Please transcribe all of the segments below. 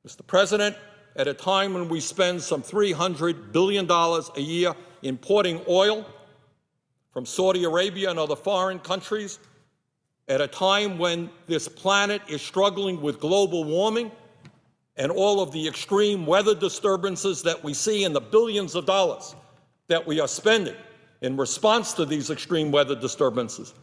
Mr. President, at a time when we spend some $300 billion a year importing oil from Saudi Arabia and other foreign countries, at a time when this planet is struggling with global warming and all of the extreme weather disturbances that we see and the billions of dollars that we are spending in response to these extreme weather disturbances,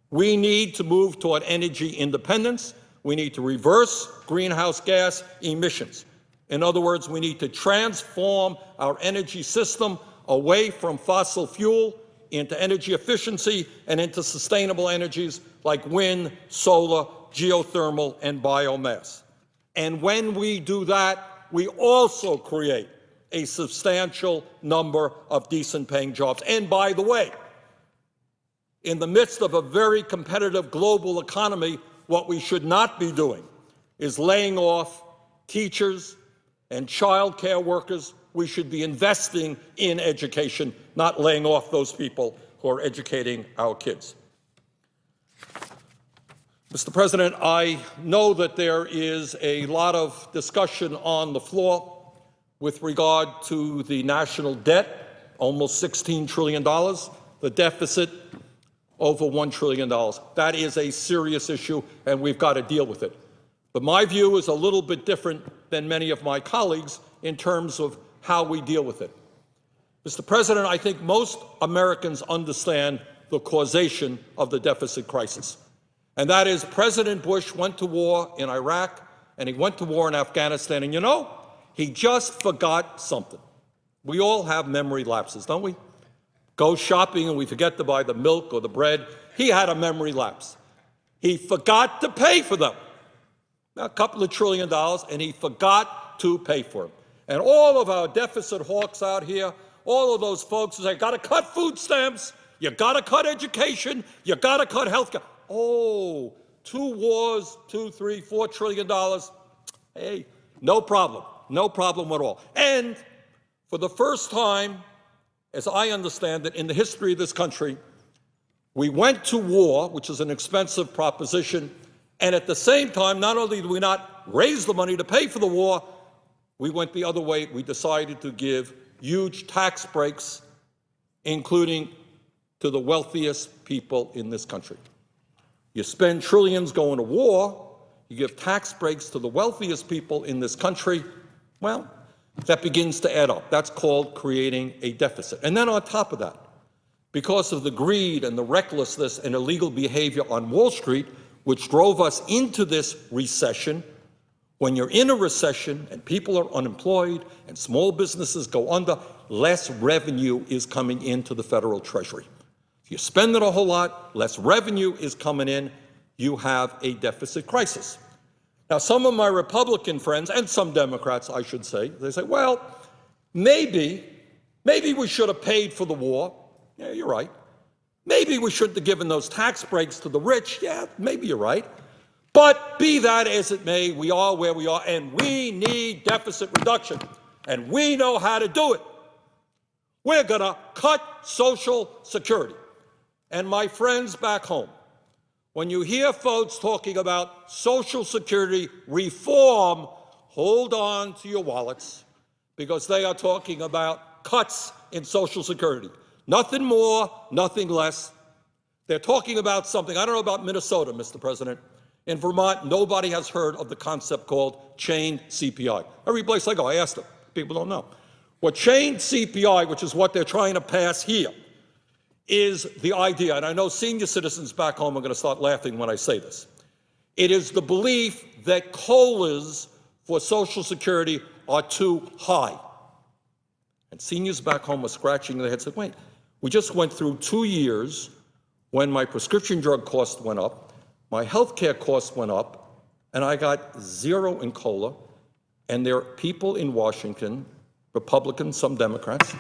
we need to move toward energy independence. We need to reverse greenhouse gas emissions. In other words, we need to transform our energy system away from fossil fuel into energy efficiency and into sustainable energies like wind, solar, geothermal, and biomass. And when we do that, we also create a substantial number of decent-paying jobs. And by the way, in the midst of a very competitive global economy, what we should not be doing is laying off teachers and child care workers. We should be investing in education, not laying off those people who are educating our kids. Mr. President, I know that there is a lot of discussion on the floor with regard to the national debt, almost $16 trillion, the deficit, over $1 trillion. That is a serious issue, and we've got to deal with it. But my view is a little bit different than many of my colleagues in terms of how we deal with it. Mr. President, I think most Americans understand the causation of the deficit crisis. And that is President Bush went to war in Iraq and he went to war in Afghanistan. And you know, he just forgot something. We all have memory lapses, don't we? Go shopping and we forget to buy the milk or the bread. He had a memory lapse. He forgot to pay for them. A couple of $1 trillion, and he forgot to pay for them. And all of our deficit hawks out here, all of those folks who say, got to cut food stamps, you got to cut education, you got to cut health care. Oh, 2 wars, $2, $3, $4 trillion. Hey, no problem at all. And for the first time, as I understand it, in the history of this country, we went to war, which is an expensive proposition, and at the same time, not only did we not raise the money to pay for the war, we went the other way. We decided to give huge tax breaks, including to the wealthiest people in this country. You spend trillions going to war, you give tax breaks to the wealthiest people in this country, well, that begins to add up. That's called creating a deficit. And then on top of that, because of the greed and the recklessness and illegal behavior on Wall Street, which drove us into this recession, when you're in a recession and people are unemployed and small businesses go under, less revenue is coming into the federal treasury. If you're spending a whole lot, less revenue is coming in, you have a deficit crisis. Now, some of my Republican friends, and some Democrats, I should say, they say, well, maybe we should have paid for the war. Yeah, you're right. Maybe we shouldn't have given those tax breaks to the rich. Yeah, maybe you're right. But be that as it may, we are where we are, and we need deficit reduction, and we know how to do it. We're going to cut Social Security. And my friends back home, when you hear folks talking about Social Security reform, hold on to your wallets, because they are talking about cuts in Social Security. Nothing more, nothing less. They're talking about something, I don't know about Minnesota, Mr. President. In Vermont, nobody has heard of the concept called chained CPI. Every place I go, I ask them. People don't know. What chained CPI, which is what they're trying to pass here, is the idea, and I know senior citizens back home are going to start laughing when I say this. It is the belief that COLAs for Social Security are too high. And seniors back home are scratching their heads and saying, wait, we just went through 2 years when my prescription drug cost went up, my health care costs went up, and I got 0 in COLA, and there are people in Washington, Republicans, some Democrats,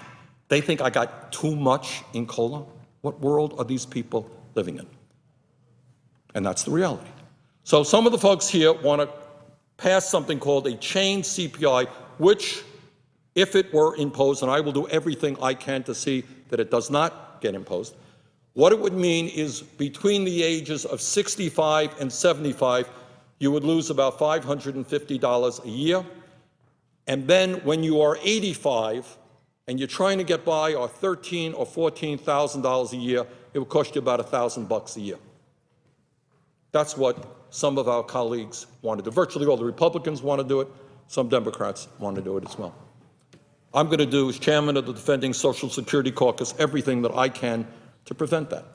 they think I got too much in COLA. What world are these people living in? And that's the reality. So some of the folks here want to pass something called a chained CPI, which, if it were imposed, and I will do everything I can to see that it does not get imposed, what it would mean is between the ages of 65 and 75, you would lose about $550 a year. And then when you are 85 and you're trying to get by on $13,000 or $14,000 a year, it will cost you about $1,000 a year. That's what some of our colleagues want to do. Virtually all the Republicans want to do it. Some Democrats want to do it as well. I'm going to do, as chairman of the Defending Social Security Caucus, everything that I can to prevent that.